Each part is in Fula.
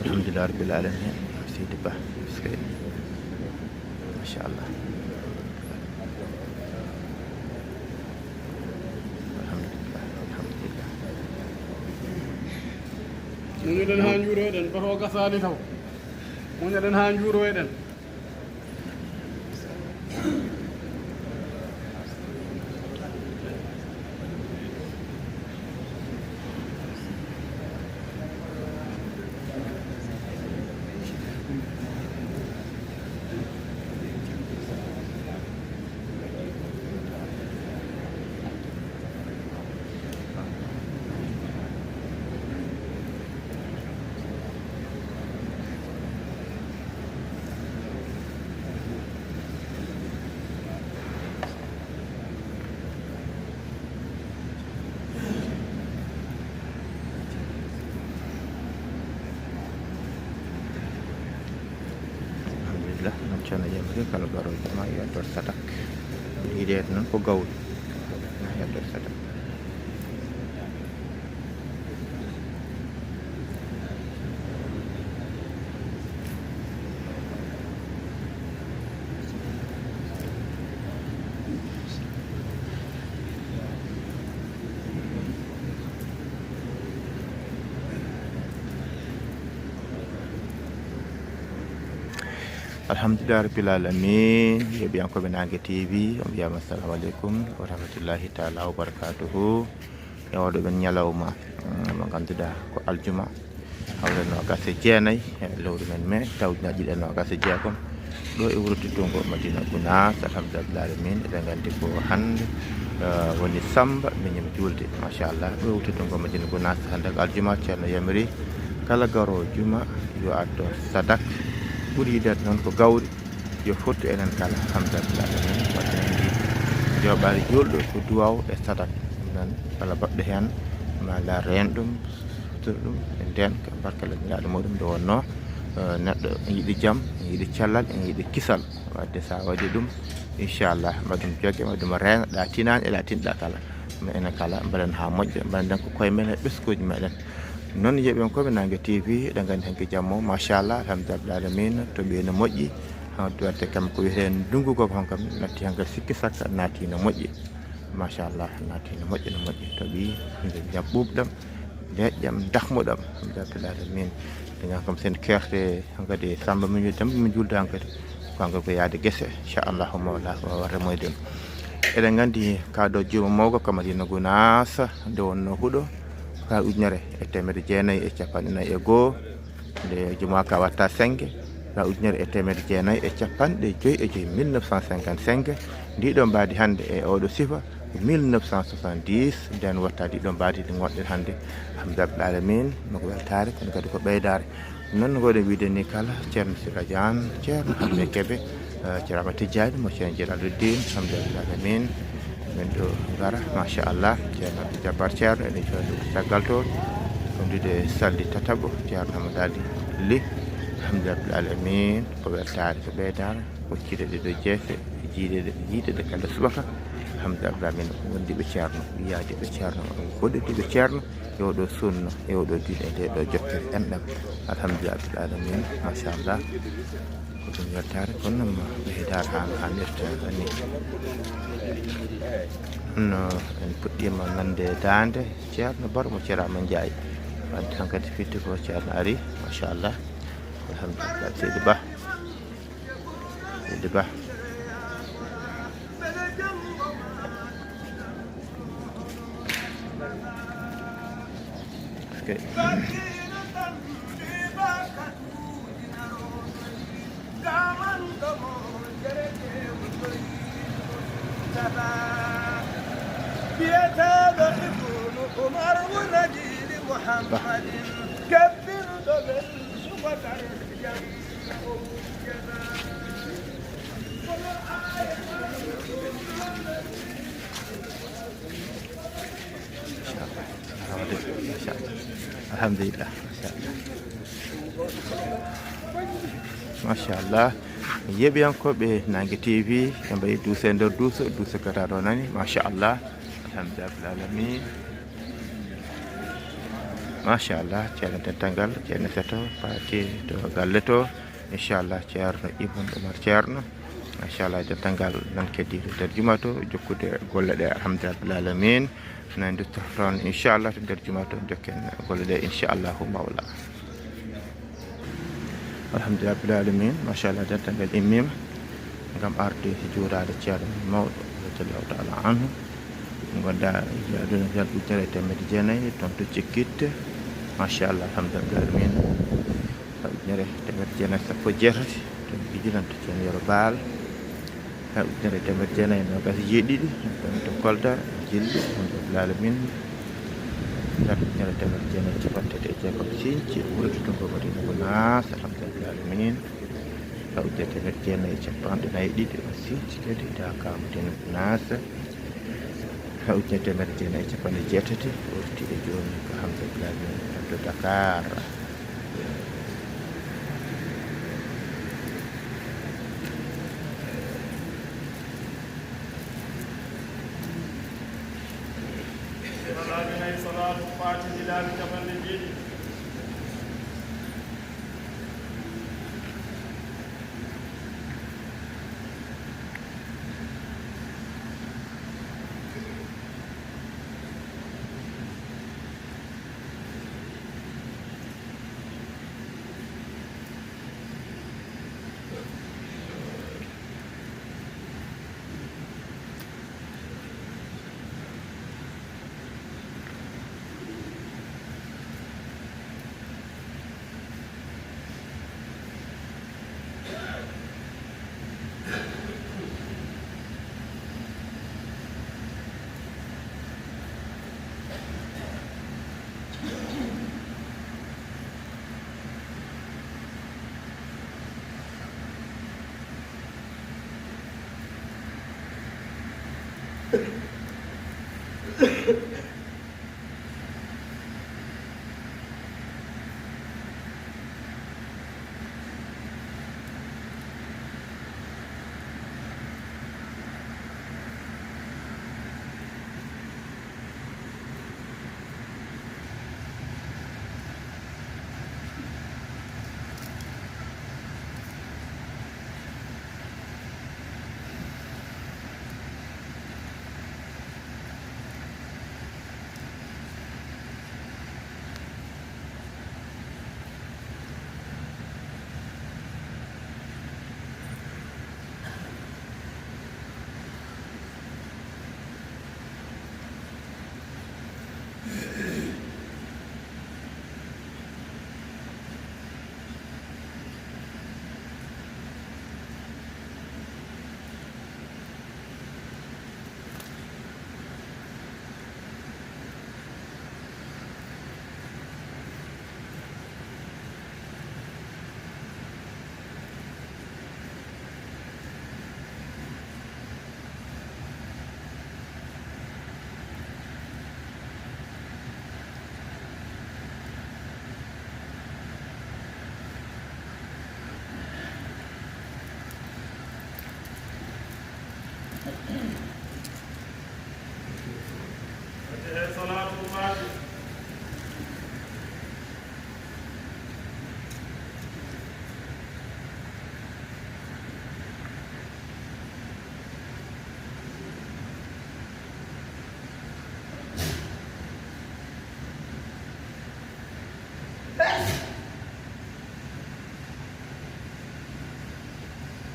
Alhamdulillah rabbil alamin. Sidi Ba sekali. Masyaallah. Alhamdulillah. Alhamdulillah. Mun den ha njuro den bato gasani taw. Mun den ha njuro den. Rencana Jamri kalau baru cuma ya sadak ide non ko gaul ya sadak. Alhamdulillah rabbil alamin. Ya biang ko Nange TV on biya assalamu alaikum wa rahmatullahi ta'ala wa barakatuhu. Ya wado ben nyalawma mo ganduda ko aljuma hawle no gase jeenay lewru men me tawdina jide no gase jeegom do e wurti tongo Madina Gounass. Alhamdulillah alamin e gandi ko hande woni samba min nyam julde machallah do wurti tongo Madina Gounass hande aljuma ceerno Yamri kala garo juma yo addo sadak ɓuri yideede noon ko gawri yo fottu enen kala alhamdulillah joɓare julɗo ko duwaw e sadak non kala baɗɗo hen ma la reen ɗum sutura ɗum e nden ko barka lamiɗaɗo muɗum nde wonno neɗɗo yiiɗi jaam yiiɗi cellal ene yiiɗi kisal wadde sa waɗi ɗum inchallah maɗum jogge maɗum reena ɗa tinani eɗa tinɗa kala mais enen kala mbaɗen ha moƴƴa mbaɗen ko koye men e ɓesguji meɗen noon yeeɓen koɓe Nangue TV eɗen gandi hanke jammo machallah alhamdulillah alamin to ɓiyeno moƴƴi wadde kam ko wiyeten ndungu hon kam natti hanke sikki sakka naati no moƴƴi machallah naati no moƴƴi no moƴƴi to ɓi nde jam ɓuɓɗam leƴƴam dahmuɗam alhamdulillah alamin ɗegan kam sen kerte hankadi Samba min dambe min julde hankadi kanko ko yaade guese inchallahu mawla wawa remoyde eɗen gandi kaɗo juma mawgo Kamadina Gounass nde wonno huuɗo ka 1951 nde juma ka watta 5 ka 1955 1955 ndiɗo mbadi hande e oɗo sifa 1970 nden watta ɗiɗo mbadi ɗi gonɗen hande alhamdulillah alamin mako weltare kono kadi ko ɓeydare noon goɗen wiide ni kala ceerno Sira Diane ceerno Hambe Kebe ceerno Tidiane mo ceerno Djalaluddin alhamdulillah alamin min ɗo gara machallah ceerno Jabar ceerno eɗen coodi caggal toon wondude salli tataɓo ceerno Hamadali Ly alhamdulillah alamin ko weltare ko ɓeydare hoccide ɗeɗo jeefe jiiɗeɗe kala subaka alhamdulillah min wondiɓe ceerno wiyadeɓe ceerno goɗɗiɗiɓe ceerno e oɗo sunna e oɗo diine e ndeɗo jokkere enɗam alhamdulillah alamin machallah ko ɗum weltare kono noon ɓeydare ha hannirta ni no en puɗɗima nande dande ceerno Baro mo Ceerama Ndiaye wadde hankkadi fitti ko ceerno ari machallah alhamdulillah Seydi Ba okay. alhamdulillah machallah yeɓiyankoɓe Nangue TV ɓe mbayi duuse nder duuse kata ɗo nani machallah alhamdulillah alamin machallah ceerno dental ceerno seto paati to galle to inchallah ceerno Ibn Oumar ceerno machallah dental ngal nan keddi to nder juma to jokkude golle ɗe alhamdulillah alamin nan dutto toon inchallah to nder juma to jokken golle ɗe inchallahu mawla alhamdulillah alamin machallah dental ngal immima gam arde juurade ceerno mawɗo radiallahu taala anhu gonɗa aduna tan ujunere e temedde jeenayyi toon to cikkitte machallah alhamdulillah alamin ujunere temedde jeenayyi sappo e jeetati toon ijunanta ceerno Yero Baal ujunere temedde jeenayyi nogas jeeɗiɗi toon to Kolda jilli alhamdulillah alamin ujunere temedde jeenayyi capantati e jeegom Sinthiou wuurdi to Kamadina Gounass alhamdulillah alamin ujunere temedde jeenayyi e capanɗe nayyi ɗiɗi o Sinthiou kadi da Kamadina Gounass ujunere temedde jeenayyi e capanɗe jeetati wurti e joni ko alhamdulillah to Dakar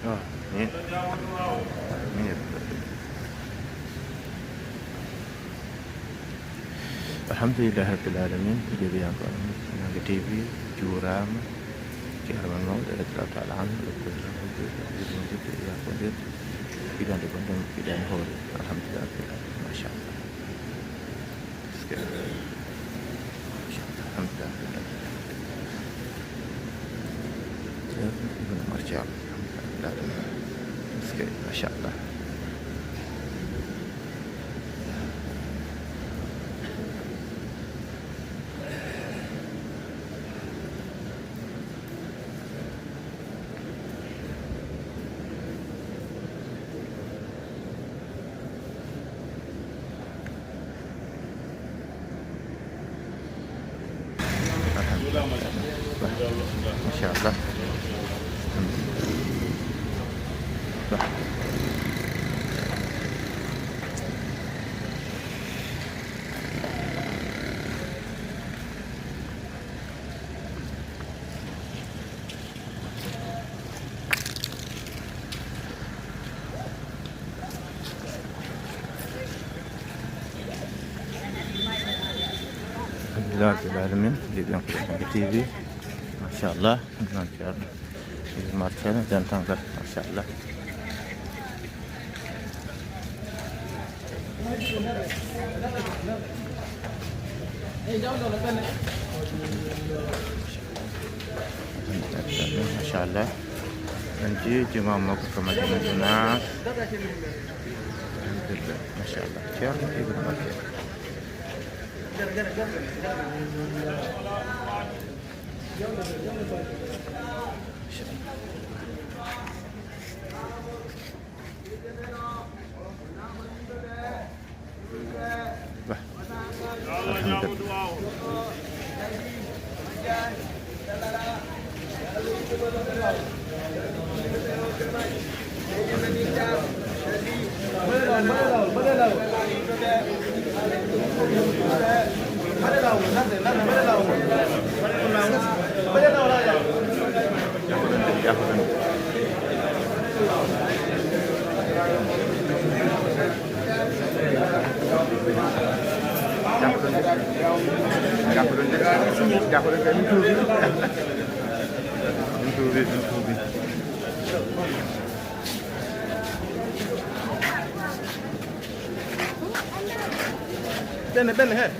Oh, ini. Ini. Alhamdulillah rabbil alamin. Jadi yang ko nang TV juram ci arman mo da ta ta'ala an ya ko det bidan de kon bidan hol alhamdulillah masyaallah sekarang alhamdulillah ya ibn marjal alhamdulillah sekarang masyaallah masyaallah Alhamdulillah rabbil alamin. Jadi yang kita TV masyaallah lancar marcel dan tangkap masyaallah masyaallah nanti cuma mau ke Madinah Junas alhamdulillah masyaallah cara ibn marcel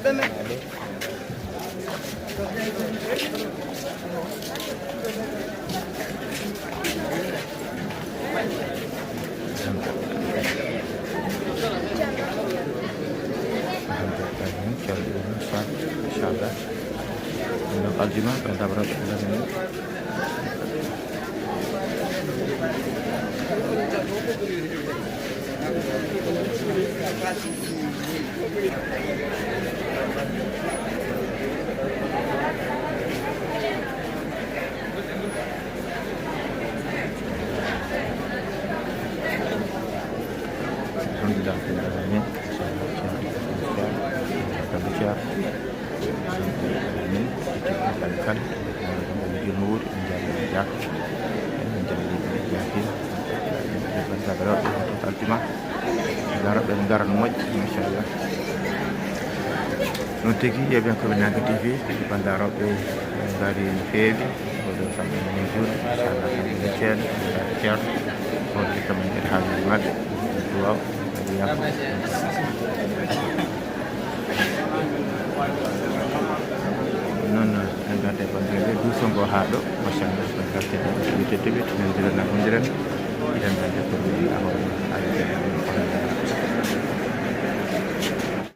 Bene. Insyaallah. Al-Jum'ah pada berapa bulan ini? Alhamdulillah ini ini dikembangkan jumhur menjadi yakin pada berat Al-Jum'ah garap dan garan muat masyaallah nutiki ya biang kebenaran TV di bandara dari Febi pada sampai menuju masyaallah Indonesia dan untuk kita menjadi hadirat dua yang non ngate bandere du songo haɗo machallah karte ɗiɗi tebet min dilana hondiren iɗen